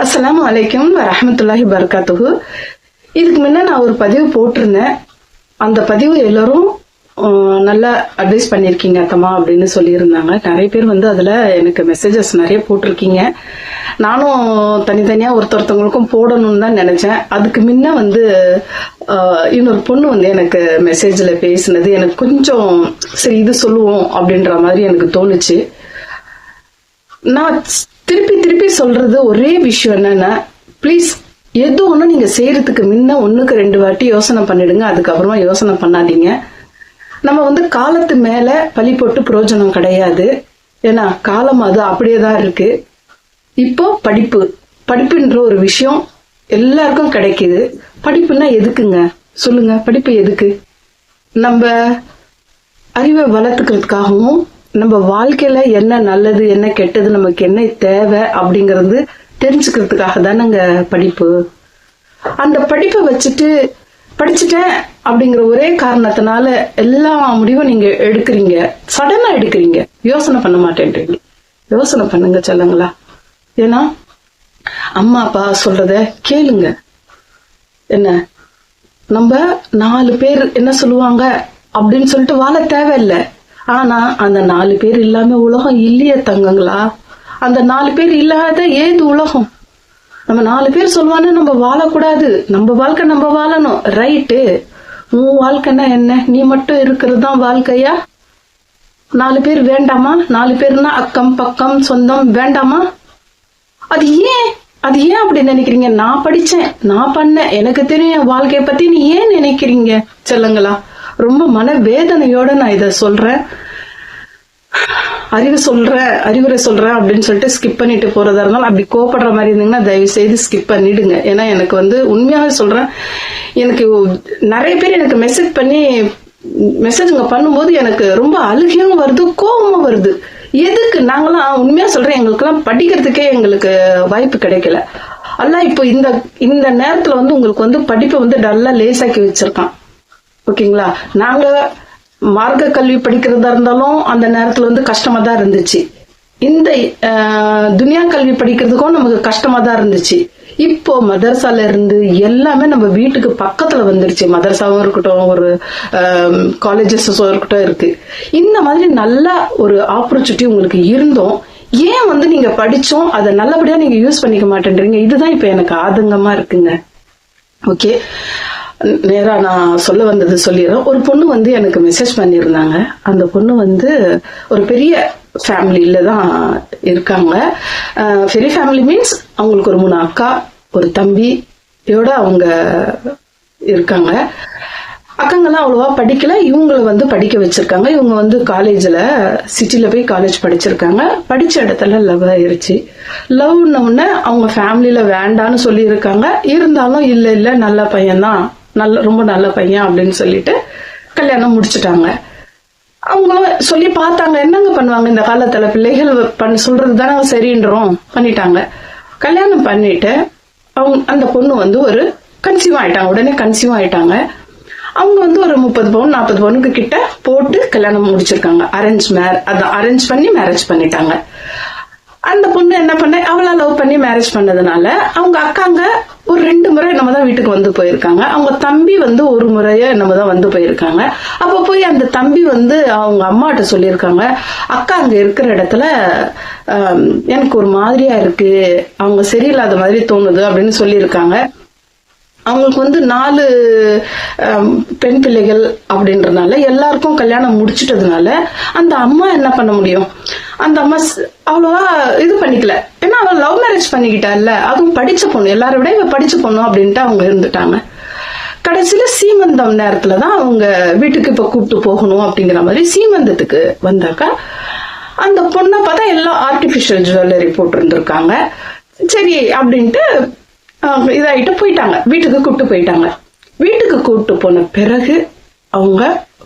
அஸ்ஸலாமு அலைக்கும் வரஹ்மத்துல்லாஹி வபரகாத்துஹு. இதுக்கு முன்ன நான் ஒரு பதிவு போட்டிருந்தேன். அந்த பதிவு எல்லாரும் நல்லா அட்வைஸ் பண்ணிருக்கீங்க அத்தம்மா அப்படின்னு சொல்லியிருந்தாங்க. நிறைய பேர் அதுல எனக்கு மெசேஜஸ் நிறைய போட்டிருக்கீங்க. நானும் தனித்தனியா ஒருத்தவங்களுக்கும் போடணும்னு தான் நினைச்சேன். அதுக்கு முன்ன இன்னொரு பொண்ணு எனக்கு மெசேஜ்ல பேசினது எனக்கு கொஞ்சம் சரி இது சொல்லுவோம் அப்படின்ற மாதிரி எனக்கு தோணுச்சு. நான் திருப்பி திருப்பி சொல்றது ஒரே விஷயம் என்னன்னா, பிளீஸ் எது ஒண்ணு நீங்க செய்யறதுக்கு முன்ன 1க்கு 2 வாட்டி யோசனை பண்ணிடுங்க. அதுக்கப்புறமா யோசனை பண்ணாதீங்க. நம்ம காலத்து மேல பழி போட்டு பிரயோஜனம் கிடையாது. ஏன்னா காலம் அது அப்படியேதான் இருக்கு. இப்போ படிப்புன்ற ஒரு விஷயம் எல்லாருக்கும் கிடைக்குது. படிப்புன்னா எதுக்குங்க சொல்லுங்க? படிப்பு எதுக்கு? நம்ம அறிவை வளர்த்துக்கிறதுக்காகவும் நம்ம வாழ்க்கையில என்ன நல்லது என்ன கெட்டது நமக்கு என்ன தேவை அப்படிங்கறது தெரிஞ்சுக்கிறதுக்காக தானங்க படிப்பு. அந்த படிப்பை வச்சுட்டு படிச்சுட்டேன் அப்படிங்கிற ஒரே காரணத்தினால எல்லா முடிவும் நீங்க எடுக்கிறீங்க, சடனா எடுக்கிறீங்க, யோசனை பண்ண மாட்டேன்றீங்க. யோசனை பண்ணுங்க சொல்லுங்களா. ஏன்னா அம்மா அப்பா சொல்றத கேளுங்க. என்ன நம்ம 4 பேர் என்ன சொல்லுவாங்க அப்படின்னு சொல்லிட்டு வாழ தேவையில்லை. ஆனா அந்த 4 பேர் இல்லாம உலகம் இல்லையே தங்கங்களா. அந்த 4 பேர் இல்லாத ஏது உலகம்? நம்ம 4 பேர் சொல்லுவானு நம்ம வாழக்கூடாது. நம்ம வாழ்க்கை நம்ம வாழணும். ரைட்டு. உன் வாழ்க்கைன்னா என்ன? நீ மட்டும் இருக்கிறது தான் வாழ்க்கையா? 4 பேர் வேண்டாமா? 4 பேர்னா அக்கம் பக்கம் சொந்தம் வேண்டாமா? அது ஏன் அப்படி நினைக்கிறீங்க? நான் படிச்சேன், நான் பண்ணேன், எனக்கு தெரியும் என் வாழ்க்கைய பத்தி நீ ஏன் நினைக்கிறீங்க சொல்லுங்களா. ரொம்ப மன வேதனையோட நான் இத சொல்றேன். அறிவுரை சொல்றேன் அப்படின்னு சொல்லிட்டு ஸ்கிப் பண்ணிட்டு போறதா இருந்தாலும், அப்படி கோபப்படுற மாதிரி இருந்தீங்கன்னா தயவு செய்து ஸ்கிப் பண்ணிடுங்க. ஏன்னா எனக்கு உண்மையாக சொல்றேன், எனக்கு நிறைய பேர் எனக்கு மெசேஜுங்க பண்ணும்போது எனக்கு ரொம்ப அழுகையும் வருது, கோபமும் வருது. எதுக்கு? நாங்களாம் உண்மையா சொல்றேன், எங்களுக்கெல்லாம் படிக்கிறதுக்கே எங்களுக்கு வாய்ப்பு கிடைக்கல. அல்ல இப்போ இந்த நேரத்துல உங்களுக்கு படிப்பை டல்லா லேசாக்கி வச்சிருக்கான். ஓகேங்களா. நாங்க மார்க்க கல்வி படிக்கிறதா இருந்தாலும் அந்த நேரத்துல கஷ்டமா தான் இருந்துச்சு. இந்த துனியா கல்வி படிக்கிறதுக்கும் நமக்கு கஷ்டமா தான் இருந்துச்சு. இப்போ மதரசால இருந்து எல்லாமே நம்ம வீட்டுக்கு பக்கத்துல வந்துருச்சு. மதரசாவும் இருக்கட்டும், ஒரு காலேஜஸும் இருக்கட்டும் இருக்கு. இந்த மாதிரி நல்ல ஒரு ஆப்பர்ச்சுனிட்டி உங்களுக்கு இருந்தோம். ஏன் நீங்க படிச்சோம் அதை நல்லபடியா நீங்க யூஸ் பண்ணிக்க மாட்டேன்றீங்க? இதுதான் இப்ப எனக்கு ஆதங்கமா இருக்குங்க. ஓகே, நேரா நான் சொல்ல வந்தது சொல்லிடுறேன். ஒரு பொண்ணு எனக்கு மெசேஜ் பண்ணியிருந்தாங்க. அந்த பொண்ணு ஒரு பெரிய ஃபேமிலியில தான் இருக்காங்க. பெரிய ஃபேமிலி மீன்ஸ் அவங்களுக்கு ஒரு 3 அக்கா ஒரு தம்பியோட அவங்க இருக்காங்க. அக்காங்கெல்லாம் அவ்வளவா படிக்கல, இவங்களை படிக்க வச்சிருக்காங்க. இவங்க காலேஜ்ல சிட்டில போய் காலேஜ் படிச்சிருக்காங்க. படிச்ச இடத்துல லவ் ஆயிருச்சு. லவ்னு அவங்க ஃபேமிலியில வேண்டான்னு சொல்லி இருக்காங்க. இருந்தாலும் இல்ல நல்ல பையன்தான், ரொம்ப நல்ல பையன் அப்படின்னு சொல்லிட்டு கல்யாணம் முடிச்சுட்டாங்க. அவங்களும் சொல்லி பார்த்தாங்க. என்னங்க பண்ணுவாங்க இந்த காலத்துல, பிள்ளைகள் சொல்றது தானே சரின்றோம், பண்ணிட்டாங்க. கல்யாணம் பண்ணிட்டு அந்த பொண்ணு ஒரு கன்சீவ் ஆயிட்டாங்க. உடனே கன்சீவ் ஆயிட்டாங்க. அவங்க ஒரு 30 பவுன் 40 பவுனுக்கு கிட்ட போட்டு கல்யாணம் முடிச்சிருக்காங்க. அரேஞ்ச் பண்ணி மேரேஜ் பண்ணிட்டாங்க. அந்த பொண்ணு என்ன பண்ண, அவளா லவ் பண்ணி மேரேஜ் பண்ணதுனால அவங்க அக்காங்க ஒரு 2 முறை நம்ம தான் வீட்டுக்கு போயிருக்காங்க. அவங்க தம்பி ஒரு முறைய நம்ம தான் போயிருக்காங்க. அப்ப போய் அந்த தம்பி அவங்க அம்மாட்ட சொல்லியிருக்காங்க, அக்கா அங்க இருக்கிற இடத்துல எனக்கு ஒரு மாதிரியா இருக்கு, அவங்க சரியில்லாத மாதிரி தோணுது அப்படின்னு சொல்லியிருக்காங்க. அவங்களுக்கு 4 பெண் பிள்ளைகள் அப்படின்றதுனால எல்லாருக்கும் கல்யாணம் முடிச்சிட்டதுனால அந்த அம்மா என்ன பண்ண முடியும்? அந்த அம்மா அவ்வளவா இது பண்ணிக்கல. ஏன்னா அவ லவ் மேரேஜ் பண்ணிக்கிட்டா இல்ல, அதுவும் படிச்ச பொண்ணு, எல்லாரும் விட இவ படிச்ச பொண்ணு அப்படின்ட்டு அவங்க இருந்துட்டாங்க. கடைசியில சீமந்தம் நேரத்துலதான் அவங்க வீட்டுக்கு இப்ப கூப்பிட்டு போகணும் அப்படிங்கிற மாதிரி சீமந்தத்துக்கு வந்தாக்கா அந்த பொண்ணை பார்த்தா எல்லாம் ஆர்டிபிஷியல் ஜுவல்லரி போட்டு இருந்திருக்காங்க. சரி அப்படின்ட்டு இதாயிட்டு போயிட்டாங்க. வீட்டுக்கு கூப்பிட்டு போயிட்டாங்க. வீட்டுக்கு கூப்பிட்டு போன பிறகு அவங்க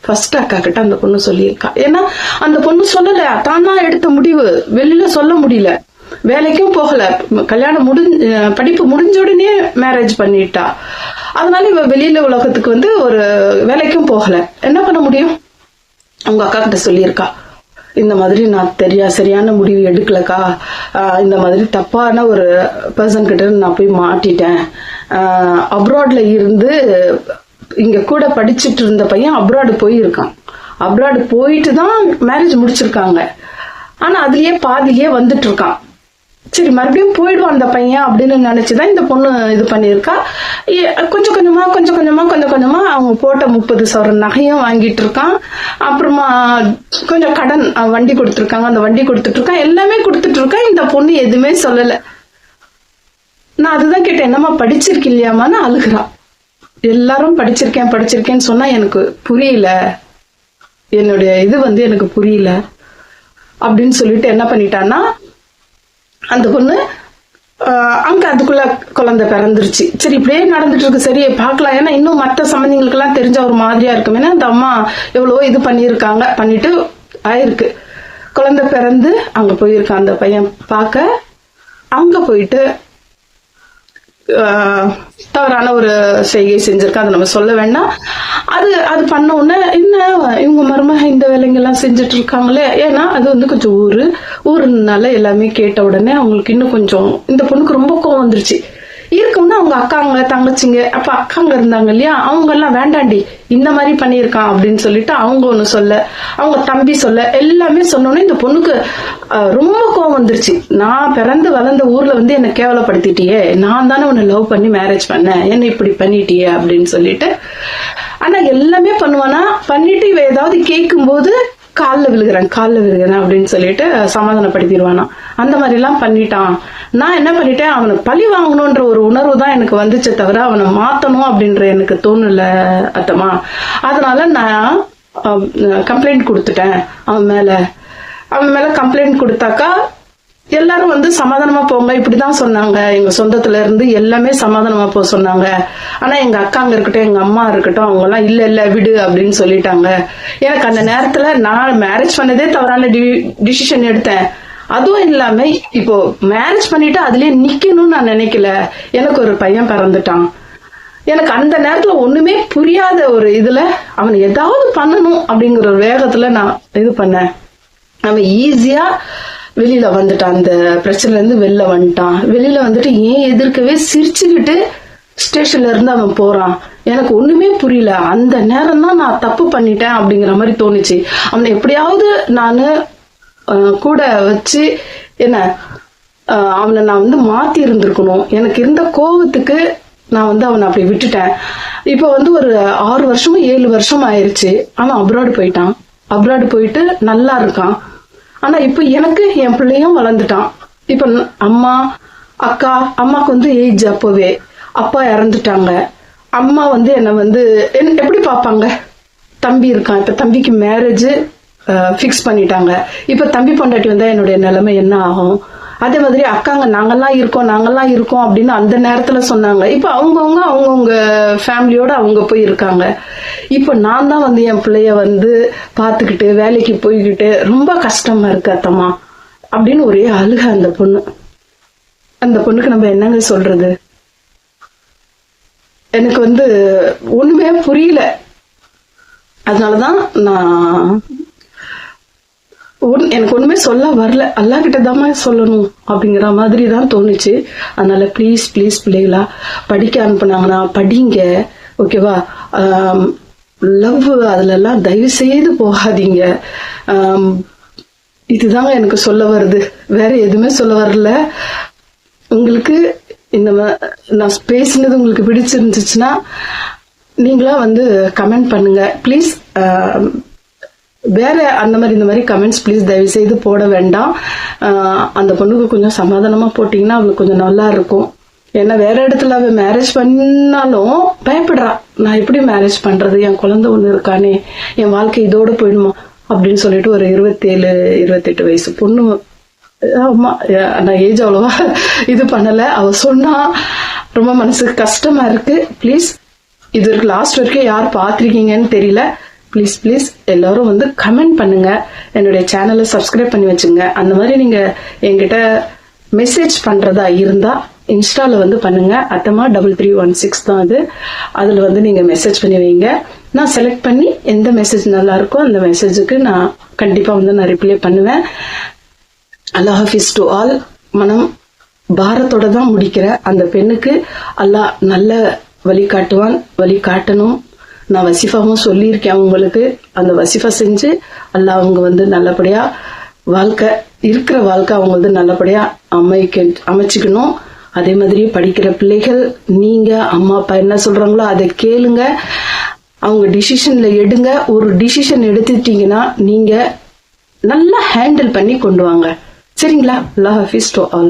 ஃபர்ஸ்ட் அக்கா கிட்ட அந்த பொண்ணு சொல்லியிருக்கா. ஏன்னா அந்த பொண்ணு சொல்லல, தானா எடுத்த முடிவு, வெளியில சொல்ல முடியல. வேலைக்கும் போகல, கல்யாணம் படிப்பு முடிஞ்ச உடனே மேரேஜ் பண்ணிட்டா. அதனால இவ வெளியில உலகத்துக்கு ஒரு வேலைக்கும் போகல. என்ன பண்ண முடியும்? அவங்க அக்கா கிட்ட சொல்லியிருக்கா. இந்த மாதிரி நான் சரியான முடிவு எடுக்கலக்கா, இந்த மாதிரி தப்பான ஒரு பர்சன் கிட்ட நான் போய் மாட்டிட்டேன். அப்ராட்ல இருந்து இங்க கூட படிச்சுட்டு இருந்த பையன் அப்ராடு போயிருக்கான். அப்ராடு போயிட்டு தான் மேரேஜ் முடிச்சிருக்காங்க. ஆனா அதுலயே பாதிலேயே வந்துட்டு இருக்கான். சரி மறுபடியும் போயிடுவான் அந்த பையன் அப்படின்னு நினைச்சுதான் இந்த பொண்ணு இது பண்ணிருக்கா. கொஞ்சம் கொஞ்சமா அவங்க போட்ட 30 சவரன் நகையும் வாங்கிட்டு இருக்கான். அப்புறமா கொஞ்சம் கடன் வண்டி கொடுத்துருக்காங்க, அந்த வண்டி கொடுத்துட்டு இருக்கான், எல்லாமே கொடுத்துட்டு இருக்கான். இந்த பொண்ணு எதுவுமே சொல்லல. நான் அதுதான் கேட்டேன், என்னம்மா படிச்சிருக்கு இல்லையாமான்னு அழுகுறான். எல்லாரும் படிச்சிருக்கேன்னு சொன்னா எனக்கு புரியல, என்னுடைய இது எனக்கு புரியல அப்படின்னு சொல்லிட்டு என்ன பண்ணிட்டான்னா, அந்த பொண்ணு அங்க அதுக்குள்ள குழந்தை பிறந்துருச்சு. சரி இப்படியே நடந்துட்டு இருக்கு, சரி பாக்கலாம், ஏன்னா இன்னும் மற்ற சம்பந்திங்களுக்கு எல்லாம் தெரிஞ்ச ஒரு மாதிரியா இருக்கும். ஏன்னா அந்த அம்மா எவ்வளவோ இது பண்ணிட்டு ஆயிருக்கு. குழந்தை பிறந்து அங்க போயிருக்கான் அந்த பையன் பார்க்க. அங்க போயிட்டு தவறான ஒரு செய்கை செஞ்சிருக்கா, அதை நம்ம சொல்ல வேண்டாம். அது பண்ண உடனே என்ன இவங்க மருமக இந்த வேலைங்கெல்லாம் செஞ்சுட்டு இருக்காங்களே, ஏன்னா அது கொஞ்சம் ஊருனால எல்லாமே கேட்ட உடனே அவங்களுக்கு இன்னும் கொஞ்சம் இந்த பொண்ணுக்கு ரொம்ப கோவம் வந்துருச்சு. இருக்கும்னா அவங்க அக்காங்க தங்கச்சிங்க, அப்ப அக்காங்க இருந்தாங்க இல்லையா, அவங்க எல்லாம் வேண்டாண்டி இந்த மாதிரி பண்ணியிருக்கான் அப்படின்னு சொல்லிட்டு அவங்க ஒண்ணு சொல்ல, அவங்க தம்பி சொல்ல, எல்லாமே சொன்னோன்னே இந்த பொண்ணுக்கு ரொம்ப கோவம் வந்துருச்சு. நான் பிறந்து வளர்ந்த ஊர்ல என்னை கேவலப்படுத்திட்டியே, நான் தானே உன்னை லவ் பண்ணி மேரேஜ் பண்ணேன், என்ன இப்படி பண்ணிட்டியே அப்படின்னு சொல்லிட்டு. ஆனா எல்லாமே பண்ணுவானா, பண்ணிட்டு இவ ஏதாவது கேட்கும் போது காலில் விழுகிறேன் அப்படின்னு சொல்லிட்டு சமாதானப்படுத்திடுவானா. அந்த மாதிரி எல்லாம் பண்ணிட்டான். நான் என்ன பண்ணிட்டேன், அவனை பழி வாங்கணும்ன்ற ஒரு உணர்வு தான் எனக்கு வந்துச்சே தவிர அவனை மாத்தணும் அப்படின்ற எனக்கு தோணல அத்தமா. அதனால நான் கம்ப்ளைண்ட் கொடுத்துட்டேன் அவன் மேல கம்ப்ளைண்ட் கொடுத்தாக்கா எல்லாரும் சமாதானமா போங்க இப்படிதான் சொன்னாங்க. எங்க சொந்தத்துல இருந்து எல்லாமே சமாதானமா போக சொன்னாங்க. ஆனா எங்க அக்காங்க இருக்கட்டும், எங்க அம்மா இருக்கட்டும், அவங்க எல்லாம் இல்ல விடு அப்படின்னு சொல்லிட்டாங்க. எனக்கு அந்த நேரத்துல நான் மேரேஜ் பண்ணதே தவறான டிசிஷன் எடுத்தேன். அதுவும் இல்லாம இப்போ மேரேஜ் பண்ணிட்டு அதுலயே நிக்கணும்னு நான் நினைக்கல. எனக்கு ஒரு பையன் பிறந்துட்டான். எனக்கு அந்த நேரத்துல ஒண்ணுமே புரியாத ஒரு இதுல அவன் ஏதாவது பண்ணணும் அப்படிங்கிற ஒரு வேகத்துல நான் இது பண்ணேன். அவன் ஈஸியா வெளியில வந்துட்டான். அந்த பிரச்சனைல இருந்து வெளில வந்துட்டான். வெளியில வந்துட்டு ஏன் எதிர்க்கவே சிரிச்சுக்கிட்டு ஸ்டேஷன்ல இருந்து அவன் போறான். எனக்கு ஒண்ணுமே புரியல. அந்த நேரம் தான் நான் தப்பு பண்ணிட்டேன் அப்படிங்கிற மாதிரி தோணுச்சு. அவனை எப்படியாவது நானு கூட வச்சு அவனை நான் மாத்தி இருந்திருக்கணும். எனக்கு இருந்த கோபத்துக்கு நான் அவனை அப்படி விட்டுட்டேன். இப்ப ஒரு 6 வருஷமோ 7 வருஷம் ஆயிருச்சு. அவன் அப்ராடு போயிட்டான். அப்ராடு போயிட்டு நல்லா இருக்கான். ஆனா இப்ப எனக்கு என் பிள்ளையும் வளர்ந்துட்டான். இப்ப அம்மா அக்கா, அம்மாக்கு ஏஜ், அப்பவே அப்பா இறந்துட்டாங்க. அம்மா என்ன எப்படி பாப்பாங்க, தம்பி இருக்கான். இப்ப தம்பிக்கு மேரேஜ் பிக்ஸ் பண்ணிட்டாங்க. இப்ப தம்பி பொண்டாட்டி வந்தா என்னுடைய நிலைமை என்ன ஆகும்? அதே மாதிரி அக்காங்க நாங்கெல்லாம் இருக்கோம் அப்படின்னு அந்த நேரத்துல சொன்னாங்க. இப்ப அவங்கவுங்க ஃபேமிலியோட அவங்க போய் இருக்காங்க. இப்ப நான் தான் என் பிள்ளைய பாத்துக்கிட்டு வேலைக்கு போய்கிட்டு ரொம்ப கஷ்டமா இருக்கு அத்தம்மா அப்படின்னு ஒரே அழுக அந்த பொண்ணுக்கு நம்ம என்னங்க சொல்றது? எனக்கு ஒண்ணுமே புரியல. அதனாலதான் நான் எனக்கு ஒண்ணுமே சொல்ல வரல. அல்லா கிட்டதாமா சொல்லணும் அப்படிங்கிற மாதிரி தான் தோணுச்சு. அதனால ப்ளீஸ் பிள்ளைகளா படிக்க அனுப்புனாங்கன்னா படிங்க, ஓகேவா? லவ் அதுல எல்லாம் தயவு செய்து போகாதீங்க. இதுதாங்க எனக்கு சொல்ல வருது, வேற எதுவுமே சொல்ல வரல. உங்களுக்கு இந்த நான் பேசினது உங்களுக்கு பிடிச்சிருந்துச்சுன்னா நீங்களா கமெண்ட் பண்ணுங்க ப்ளீஸ். வேற அந்த மாதிரி இந்த மாதிரி கமெண்ட்ஸ் ப்ளீஸ் தயவு செய்து போட வேண்டாம். அந்த பொண்ணுக்கு கொஞ்சம் சமாதானமா போட்டீங்கன்னா அவளுக்கு கொஞ்சம் நல்லா இருக்கும். ஏன்னா வேற இடத்துல அவ மேரேஜ் பண்ணாலும் பயப்படுறா, நான் எப்படி மேரேஜ் பண்றது, என் குழந்தை ஒண்ணு இருக்கானே, என் வாழ்க்கை இதோட போயிடுமா அப்படின்னு சொல்லிட்டு ஒரு 27-28 வயசு பொண்ணு. ஆமா, நான் ஏஜ் அவ்வளவா இது பண்ணல. அவ சொன்னா ரொம்ப மனசுக்கு கஷ்டமா இருக்கு. ப்ளீஸ் இது வரைக்கும் லாஸ்ட் வரைக்கும் யார் பாத்திருக்கீங்கன்னு தெரியல. ப்ளீஸ் எல்லாரும் கமெண்ட் பண்ணுங்க, என்னுடைய சேனலை சப்ஸ்கிரைப் பண்ணி வச்சுங்க. அந்த மாதிரி நீங்க என்கிட்ட மெசேஜ் பண்றதா இருந்தா இன்ஸ்டால வந்து பண்ணுங்க. அத்தமா 3316 தான் அது. அதுல வந்து நீங்க மெசேஜ் பண்ணி வைங்க. நான் செலக்ட் பண்ணி எந்த மெசேஜ் நல்லா இருக்கோ அந்த மெசேஜுக்கு நான் கண்டிப்பா வந்து நான் ரிப்ளை பண்ணுவேன். அல்லாஹ் ஹாஃபிஸ் டு ஆல். மனம் பாரத்தோட தான் முடிக்கிற அந்த பெண்ணுக்கு அல்லாஹ் நல்ல வழி காட்டுவான், வழி காட்டணும். நான் வசிஃபாவும் சொல்லியிருக்கேன் உங்களுக்கு. அந்த வசிஃபா செஞ்சு அல்லாஹ் அவங்க வந்து நல்லபடியா வாழ்க்கை இருக்கிற வாழ்க்கை அவங்க வந்து நல்லபடியா அமைச்சுக்கணும். அதே மாதிரி படிக்கிற பிள்ளைகள் நீங்க அம்மா அப்பா என்ன சொல்றாங்களோ அதை கேளுங்க, அவங்க டிசிஷன்ல எடுங்க. ஒரு டிசிஷன் எடுத்துட்டீங்கன்னா நீங்க நல்லா ஹேண்டில் பண்ணி கொண்டு வாங்க. சரிங்களா? அல்லாஹ் ஹாஃபிஸ் டு ஆல்.